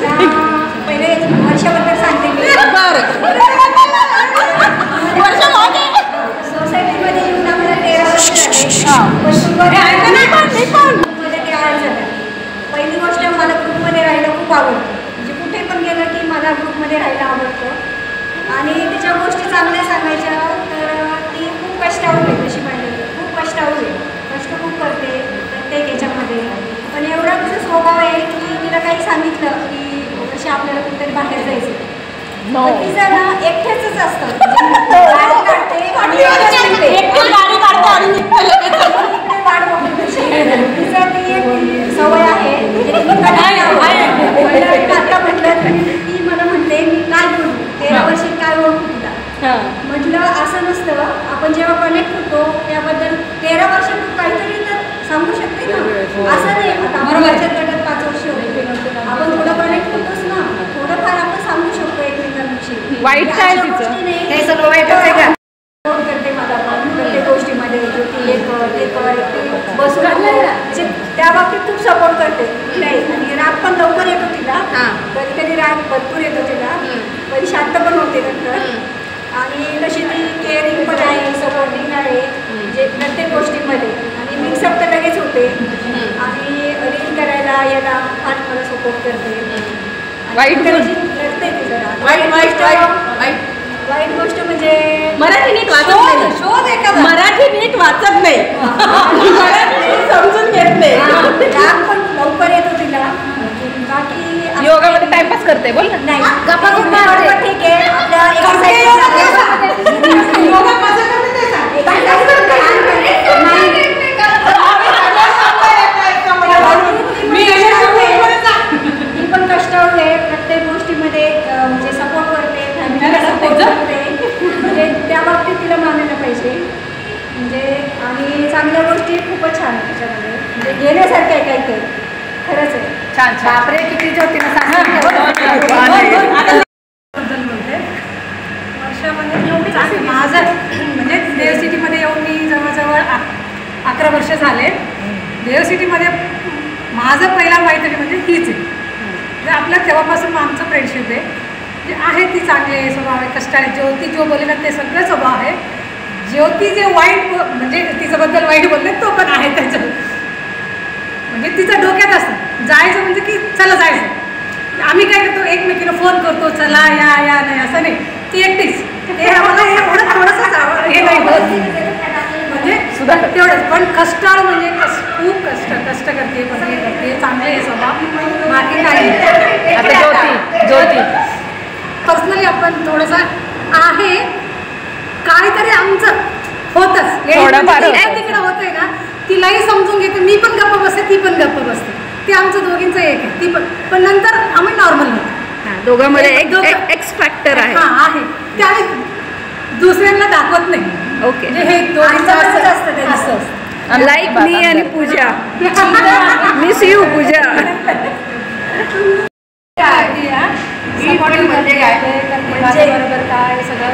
पहिले वर्षाबद्दल सांगते मी. सोसायटीमध्ये येऊन आम्हाला 13 वर्ष झाले. पहिली गोष्ट मला ग्रुपमध्ये राहायला खूप आवडतं. म्हणजे कुठे पण गेलं की मला ग्रुपमध्ये राहायला आवडतं. आणि तिच्या गोष्टी चांगल्या सांगायच्या तर ती खूप कष्टाळू आहे. तशी पाहिजे खूप कष्टाळू आहे. कष्ट खूप करते प्रत्येक याच्यामध्ये. पण एवढा तिचा स्वभाव आहे की तिला काही सांगितलं की जशी आपल्याला कुठेतरी बाहेर जायचं तिचं ना एकट्याच असतं. गाडी काढते तिचं ती एक सवय आहे. आता म्हटलं ती मला म्हणते मी काय बोलू 13 वर्षात काय ओळखू तुला. म्हटलं असं नसतं. आपण जेव्हा कनेक्ट होतो त्याबद्दल 13 वर्षात काहीतरी तर सांगू शकते ना. असं नाही आता बरोबरच्या गटात 5 वर्ष होते आपण थोडं कनेक्ट होतोच ना. थोडंफार आपण सांगू शकतो एकमेकांविषयी. वाईट काय तिचं हे सगळं वाईट करते मला प्रत्येक गोष्टीमध्ये हे कर ते कर ते बसून त्या बाबतीत खूप सपोर्ट करते नाही. आणि राग पण लवकर येतो तिला. कधी कधी राग भरपूर येतो तिला. पण शांत पण होते नंतर. आणि तशी ती केअरिंग पण आहे सपोर्टिंग आहे म्हणजे प्रत्येक गोष्टीमध्ये. आणि मिक्सअप तर लगेच होते. आणि रील करायला याला फार मला सपोर्ट करते. वाईट लढते ती जरा. वाईट गोष्ट म्हणजे मराठी नीट वाचत नाही. शोध आहे का मराठी नीट वाचत नाही. समजून घेत नाही. राग पण लवकर येतो तिला. बाकी योगामध्ये टाइमपास करते बोल ना. नाही गप्पा गप्पा ठीक आहे. ती पण कष्टाळू आहे प्रत्येक गोष्टीमध्ये. म्हणजे सपोर्ट करते फॅमिलीला सपोर्ट करते. म्हणजे त्या बाबतीत तिला मानायला पाहिजे. म्हणजे आणि चांगल्या गोष्टी खूपच छान आहे त्याच्यामध्ये. म्हणजे घेण्यासारखं आहे काही काही खरंच आहे. छान बापरे किती होती ना वर्षामध्ये माझं म्हणजे देव सिटीमध्ये येऊन मी जवळजवळ 11 वर्ष झाले. देव सिटीमध्ये माझं पहिला मैत्री म्हणजे हीच आहे. म्हणजे आपल्या तेव्हापासून आमचं फ्रेंडशिप आहे. म्हणजे आहे ती चांगले स्वभाव आहे कष्टाळे. ज्योती जो बोलले ना ते सगळं स्वभाव आहे. ज्योती जे वाईट म्हणजे तिच्याबद्दल वाईट बोलले तो पण आहे त्याचं. म्हणजे तिचं डोक्यात असतं जायचं म्हणजे की चला जायचं. आम्ही काय करतो एकमेकीला फोन करतो चला या या नाही असं नाही. ती एकटीच हे आम्हाला एवढं थोडंसं हे नाही होत. म्हणजे तेवढंच. पण कष्टाळ म्हणजे खूप कष्ट करते पण हे करते चांगले हे स्वभाव बाकी काही. आता ज्योती पर्सनली आपण थोडंसं आहे काहीतरी आमचं होतच तिकडं होतंय ना. तिलाही समजून घेते. मी पण गप्प बसते ती पण गप्प बसते. ते आमचं दोघींचं एक आहे. ती पण नंतर आम्ही नॉर्मल होतो. दोघांमध्ये एक्स फॅक्टर आहे. हां आहे ते आम्ही दुसऱ्यांना दाखवत नाही. ओके हे दोघींचं असतं ते असं. लाईक मी आणि Pooja. Miss you Pooja. Supporting म्हणजे काय म्हणजे बरोबर काय सगळं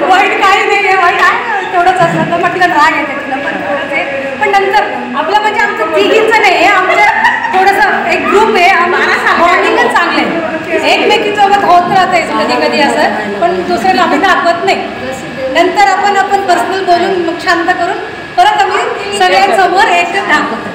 वाईट काही नाही आहे. वाईट आहे तेवढंच असलं तर म्हटलं राग येते तिला पण. पण नंतर आपलं म्हणजे आमचं तिघींचं नाही आहे. आमचं थोडंसं एक ग्रुप आहे. बॉन्डिंगच चांगलं आहे. एकमेकीसोबत होत राहते कधी कधी असं. पण दुसऱ्याला आम्ही दाखवत नाही. नंतर आपण पर्सनल बोलून मग शांत करून परत आम्ही सगळ्यांसमोर एकदम दाखवतो.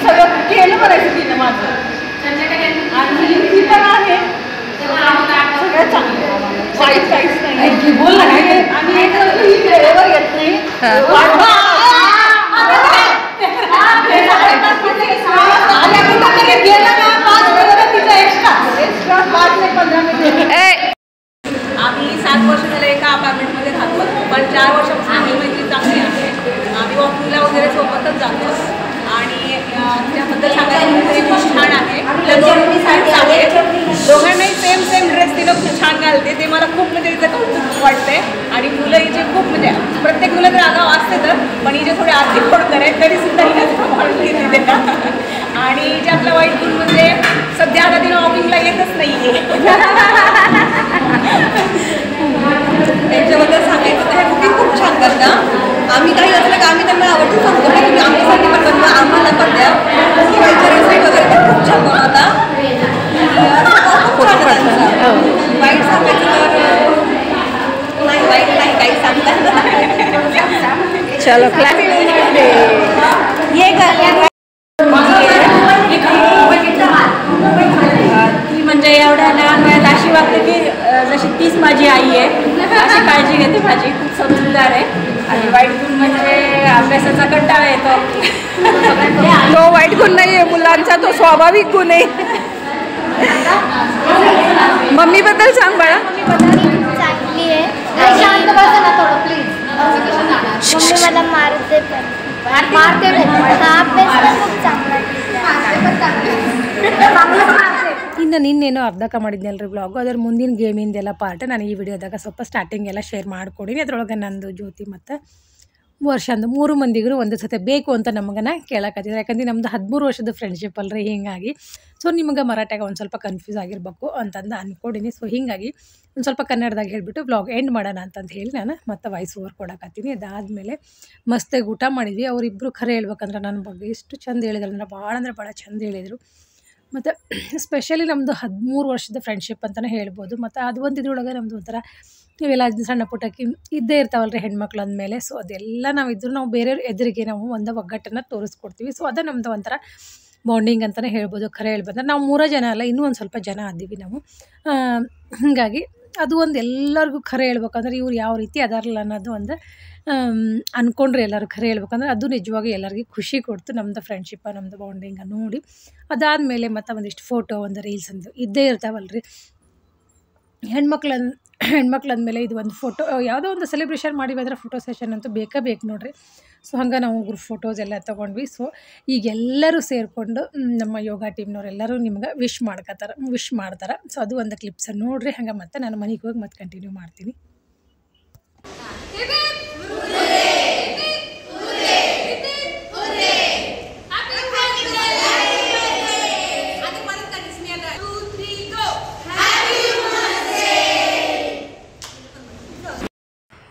सगळं केलं करायचं तिनं माझं आणि ती पण आहे सगळ्यात चांगलं. वाईट काहीच नाही बोल ना. आणि वेळेवर येत नाही. आम्ही 7 वर्ष झाले एका अपार्टमेंटमध्ये राहतो. पण 4 वर्षापासून आम्ही मैत्री चांगली आहे. आम्ही वॉकिंगला वगैरे सोबतच जातो. आणि त्याबद्दल सांगायचं खूप छान आहे. दोघांनाही सेम ड्रेस तिला खूप छान घालते. ते मला खूप म्हणजे तिचं कौतुक वाटतंय. आणि मुलं हिचे खूप म्हणजे प्रत्येक मुलं तर आगाव असते तर पण हिचे थोडे आर्थिक खोडकर आहेत तरी सुद्धा हिला सांभाळून घेते. आणि जे आपला वाईट गुण म्हणजे सध्या आता तिने ऑफिसला येतच नाही आहे. त्यांच्याबद्दल सांगायचं तर हे कुकिंग खूप छान करतात. आम्ही काही असलं का आम्ही त्यांना आवडून सांगतो की तुम्ही आमच्यासाठी पण बनवा, आम्हाला पण द्या. किंवा रेसिपी वगैरे ते खूप छान बनवता. खूप छान आहे. वाईट सांगायचं तर नाही, वाईट नाही काही सांगता. चलो क्लास ये ती म्हणजे एवढ्या लहान वयात अशी वागते की जशी तीच माझी आई आहे, अशी काळजी घेते माझी. खूप समजूतदार आहे. आणि वाईट गुण म्हणजे अभ्यासाचा कंटाळा येतो. तो वाईट गुण नाही आहे मुलांचा, तो स्वाभाविक गुण आहे. मम्मीबद्दल सांग बाळा. चांगली आहे. शांत बसा ना थोडं प्लीज. मम्मी मला मारते पण अभ्यास पण खूप चांगला ಇನ್ನು ನಿನ್ನೇನೋ ಅರ್ಧಕ ಮಾಡಿದ್ನಲ್ರಿ ಬ್ಲಾಗು, ಅದ್ರ ಮುಂದಿನ ಗೇಮಿಂದೆಲ್ಲ ಪಾರ್ಟ್ ನಾನು ಈ ವಿಡಿಯೋದಾಗ ಸ್ವಲ್ಪ ಸ್ಟಾರ್ಟಿಂಗ್ ಎಲ್ಲ ಶೇರ್ ಮಾಡ್ಕೊಡೀನಿ. ಅದ್ರೊಳಗೆ ನಂದು ಜ್ಯೋತಿ ಮತ್ತು ವರ್ಷಂದು 3 ಮಂದಿಗೂ ಒಂದು ಸತಿ ಬೇಕು ಅಂತ ನಮಗನ ಕೇಳಕತ್ತಿದ್ರು. ಯಾಕಂದ್ರೆ ನಮ್ದು 13 ವರ್ಷದ ಫ್ರೆಂಡ್ಶಿಪ್ ಅಲ್ರಿ, ಹೀಗಾಗಿ ಸೊ ನಿಮಗೆ ಮರಾಠಿಯಾಗ ಒಂದು ಸ್ವಲ್ಪ ಕನ್ಫ್ಯೂಸ್ ಆಗಿರಬೇಕು ಅಂತಂದು ಅಂದ್ಕೊಂಡಿನಿ. ಸೊ ಹೀಗಾಗಿ ಒಂದು ಸ್ವಲ್ಪ ಕನ್ನಡದಾಗ ಹೇಳಿಬಿಟ್ಟು ವ್ಲಾಗ್ ಎಂಡ್ ಮಾಡೋಣ ಅಂತಂದು ಹೇಳಿ ನಾನು ಮತ್ತೆ ವಾಯ್ಸ್ ಓವರ್ ಕೊಡಕತ್ತೀನಿ. ಅದಾದಮೇಲೆ ಮಸ್ತಾಗಿ ಊಟ ಮಾಡಿದ್ವಿ. ಅವರಿಬ್ಬರು ಖರೆ ಹೇಳ್ಬೇಕಂದ್ರೆ ನನ್ನ ಬಗ್ಗೆ ಎಷ್ಟು ಚಂದ ಹೇಳಿದ್ರು ಅಂದ್ರೆ ಭಾಳ ಚಂದ ಹೇಳಿದರು. ಮತ್ತು ಸ್ಪೆಷಲಿ ನಮ್ಮದು 13 ವರ್ಷದ ಫ್ರೆಂಡ್ಶಿಪ್ ಅಂತಲೇ ಹೇಳ್ಬೋದು. ಮತ್ತು ಅದು ಒಂದು ಇದ್ರೊಳಗೆ ನಮ್ಮದು ಒಂಥರ ಇವೆಲ್ಲ ಸಣ್ಣ ಪುಟ್ಟಕ್ಕೆ ಇದ್ದೇ ಇರ್ತಾವಲ್ರಿ ಹೆಣ್ಮಕ್ಳು ಅಂದಮೇಲೆ. ಸೊ ಅದೆಲ್ಲ ನಾವಿದ್ರೂ ನಾವು ಬೇರೆಯವ್ರ ಎದುರಿಗೆ ನಾವು ಒಂದು ಒಗ್ಗಟ್ಟನ್ನು ತೋರಿಸ್ಕೊಡ್ತೀವಿ. ಸೊ ಅದು ನಮ್ಮದು ಒಂಥರ ಬಾಂಡಿಂಗ್ ಅಂತಲೇ ಹೇಳ್ಬೋದು. ಖರೆ ಹೇಳ್ಬೇಕಂದ್ರೆ ನಾವು 3 ಜನ ಅಲ್ಲ, ಇನ್ನೂ ಒಂದು ಸ್ವಲ್ಪ ಜನ ಆದ್ದೀವಿ ನಾವು. ಹೀಗಾಗಿ ಅದು ಒಂದು ಎಲ್ಲರಿಗೂ ಖರೆ ಹೇಳ್ಬೇಕಂದ್ರೆ ಇವ್ರು ಯಾವ ರೀತಿ ಅದಾರಲ್ಲ ಅನ್ನೋದು ಒಂದು ಅಂದ್ಕೊಂಡ್ರೆ ಎಲ್ಲರೂ ಖರೆ ಹೇಳ್ಬೇಕಂದ್ರೆ ಅದು ನಿಜವಾಗಿ ಎಲ್ಲರಿಗೂ ಖುಷಿ ಕೊಡ್ತು. ನಮ್ಮದು ಫ್ರೆಂಡ್ಶಿಪ್ಪ, ನಮ್ಮದು ಬಾಂಡಿಂಗ ನೋಡಿ. ಅದಾದಮೇಲೆ ಮತ್ತು ಒಂದಿಷ್ಟು ಫೋಟೋ, ಒಂದು ರೀಲ್ಸ್ ಅಂದು ಇದ್ದೇ ಇರ್ತಾವಲ್ರಿ ಹೆಣ್ಮಕ್ಳು ಅಂದಮೇಲೆ. ಇದು ಒಂದು ಫೋಟೋ ಯಾವುದೋ ಒಂದು ಸೆಲೆಬ್ರೇಷನ್ ಮಾಡಿವಿ ಅಂದರೆ ಫೋಟೋ ಸೆಷನ್ ಅಂತೂ ಬೇಕು ನೋಡಿರಿ. ಸೊ ಹಂಗೆ ನಾವು ಗ್ರೂಪ್ ಫೋಟೋಸ್ ಎಲ್ಲ ತೊಗೊಂಡ್ವಿ. ಸೊ ಈಗ ಎಲ್ಲರೂ ಸೇರಿಕೊಂಡು ನಮ್ಮ ಯೋಗ ಟೀಮ್ನವರೆಲ್ಲರೂ ನಿಮ್ಗೆ ವಿಶ್ ಮಾಡ್ತಾರೆ. ಸೊ ಅದು ಒಂದು ಕ್ಲಿಪ್ಸ್ ನೋಡಿರಿ. ಹಂಗೆ ಮತ್ತೆ ನಾನು ಮನೆಗೆ ಹೋಗಿ ಮತ್ತೆ ಕಂಟಿನ್ಯೂ ಮಾಡ್ತೀನಿ.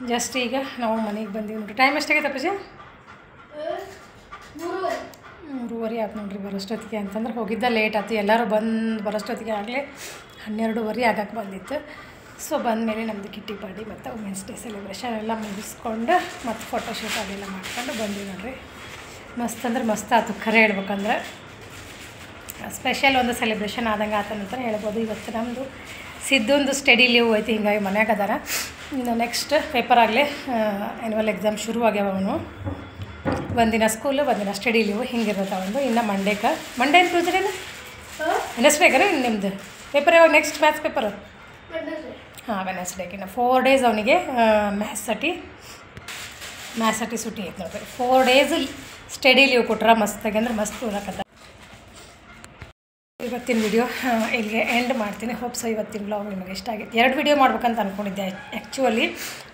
ಜಸ್ಟ್ ಈಗ ನಾವು ಮನೆಗೆ ಬಂದೀವಿ ನೋಡಿರಿ. ಟೈಮ್ ಎಷ್ಟಾಗೈತೆ ಅಪ್ಪಾಜಿ? 3:30 ಆಯ್ತು ನೋಡಿರಿ ಬರೋಷ್ಟೊತ್ತಿಗೆ. ಅಂತಂದ್ರೆ ಹೋಗಿದ್ದ ಲೇಟ್ ಆಯ್ತು, ಎಲ್ಲರೂ ಬರೋಷ್ಟೊತ್ತಿಗೆ ಆಗಲೇ 12:30 ಆಗಕ್ಕೆ ಬಂದಿತ್ತು. ಸೊ ಬಂದಮೇಲೆ ನಮ್ಮದು ಕಿಟ್ಟಿ ಪಾರ್ಟಿ ಮತ್ತು ವುಮೆನ್ಸ್ ಡೇ ಸೆಲೆಬ್ರೇಷನ್ ಎಲ್ಲ ಮುಗಿಸ್ಕೊಂಡು ಮತ್ತು ಫೋಟೋಶೂಟ್ ಅದೆಲ್ಲ ಮಾಡ್ಕೊಂಡು ಬಂದ್ವಿ ನೋಡಿರಿ. ಮಸ್ತ್ ಅಂದ್ರೆ ಮಸ್ತ್ ಆಯ್ತು ಖರೆ ಹೇಳ್ಬೇಕಂದ್ರೆ. ಸ್ಪೆಷಲ್ ಒಂದು ಸೆಲೆಬ್ರೇಷನ್ ಆದಂಗೆ ಆತನಂತ ಹೇಳ್ಬೋದು. ಇವತ್ತು ನಮ್ಮದು ಸಿದ್ದೊಂದು ಸ್ಟಡಿ ಲೀವ್ ಐತಿ, ಹಿಂಗಾಗಿ ಮನ್ಯಾಗ ಅದಾರ. ಇನ್ನು ನೆಕ್ಸ್ಟ್ ಪೇಪರ್ ಆಗಲೇ ಆ್ಯನ್ಯುವಲ್ ಎಕ್ಸಾಮ್ ಶುರು ಆಗ್ಯಾವ. ಅವನು ಒಂದಿನ ಸ್ಕೂಲು, ಒಂದಿನ ಸ್ಟಡಿ ಲೀವು ಹಿಂಗಿರುತ್ತೆ ಒಂದು. ಇನ್ನು ಮಂಡೇ ಏನು ಟ್ಯೂಸ್ಡೇನ ವೆನಸ್ಡೇಗಾರೆ ನಿಮ್ಮದು ಪೇಪರ್ ಯಾವಾಗ ನೆಕ್ಸ್ಟ್ ಮ್ಯಾಥ್ಸ್ ಪೇಪರು? ಹಾಂ ವೆನಸ್ಡೇಗೆ. ಇನ್ನು 4 ಡೇಸ್ ಅವನಿಗೆ ಮ್ಯಾಥ್ಸ್ ಸಟಿ ಸುಟಿ ಐತೆ ನೋಡ್ರಿ. 4 ಡೇಸ್ ಸ್ಟಡಿ ಲೀವ್ ಕೊಟ್ರೆ ಮಸ್ತಾಗಿ ಅಂದ್ರೆ ಮಸ್ತ್ ಓದಕತ್ತ. ಇವತ್ತಿನ ವಿಡಿಯೋ ಇಲ್ಲಿಗೆ ಎಂಡ್ ಮಾಡ್ತೀನಿ. ಹೋಪ್ಸೋ ಇವತ್ತಿನ ಬ್ಲಾಗ್ ನಿಮಗೆ ಇಷ್ಟ ಆಗಿತ್ತು. 2 ವಿಡಿಯೋ ಮಾಡ್ಬೇಕಂತ ಅಂದ್ಕೊಂಡಿದ್ದೆ. ಆ್ಯಕ್ಚುಲಿ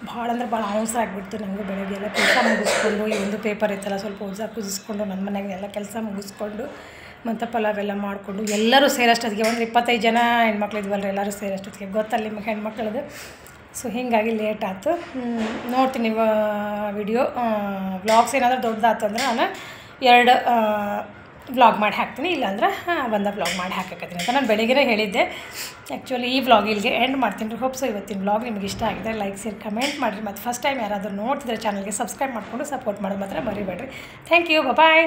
ಭಾಳ ಅಂದ್ರೆ ಭಾಳ ಅವಸರ ಆಗಿಬಿಡ್ತು ನನಗೆ. ಬೆಳಗ್ಗೆ ಎಲ್ಲ ಕೆಲಸ ಮುಗಿಸ್ಕೊಂಡು ಈ ಒಂದು ಪೇಪರ್ ಇತ್ತಲ್ಲ ಸ್ವಲ್ಪ ಕುದಿಸ್ಕೊಂಡು ನನ್ನ ಮನೆಗೆ ಎಲ್ಲ ಕೆಲಸ ಮುಗಿಸ್ಕೊಂಡು ಮತ್ತು ಪಲಾವೆಲ್ಲ ಮಾಡಿಕೊಂಡು ಎಲ್ಲರೂ ಸೇರೋಷ್ಟೊತ್ತಿಗೆ ಒಂದು 25 ಜನ ಹೆಣ್ಮಕ್ಳು ಇದ್ವಲ್ರಿ, ಎಲ್ಲರೂ ಸೇರೋಷ್ಟೊತ್ತಿಗೆ ಗೊತ್ತಲ್ಲ ನಿಮಗೆ ಹೆಣ್ಮಕ್ಳದು. ಸೊ ಹೀಗಾಗಿ ಲೇಟ್ ಆಯ್ತು. ನೋಡ್ತೀನಿ ವಿಡಿಯೋ ವ್ಲಾಗ್ಸ್ ಏನಾದರೂ ದೊಡ್ಡದಾಯ್ತು ಅಂದರೆ ನಾನು 2 ವ್ಲಾಗ್ ಮಾಡಿ ಹಾಕ್ತೀನಿ, ಇಲ್ಲಾಂದ್ರೆ ಒಂದು ವ್ಲಾಗ್ ಮಾಡಿ ಹಾಕಕತ್ತೀನಿ ಅಂತ ನಾನು ಬೆಳಗ್ಗೆ ಹೇಳಿದ್ದೆ. ಆ್ಯಕ್ಚುಲಿ ಈ ವ್ಲಾಗ್ ಇಲ್ಲಿಗೆ ಎಂಡ್ ಮಾಡ್ತೀನಿ. ಹೋಪ್ಸೋ ಇವತ್ತಿನ ವ್ಲಾಗ್ ನಿಮಗೆ ಇಷ್ಟ ಆಗಿದೆ. ಲೈಕ್ ಸೇರಿ ಕಮೆಂಟ್ ಮಾಡಿರಿ. ಮತ್ತು ಫಸ್ಟ್ ಟೈಮ್ ಯಾರಾದರೂ ನೋಡ್ತಿದ್ರೆ ಚಾನಲ್ಗೆ ಸಬ್ಸ್ಕ್ರೈಬ್ ಮಾಡಿಕೊಂಡು ಸಪೋರ್ಟ್ ಮಾಡೋದು ಮಾತ್ರ ಮರಿಬೇಡ್ರಿ. Thank you, bye.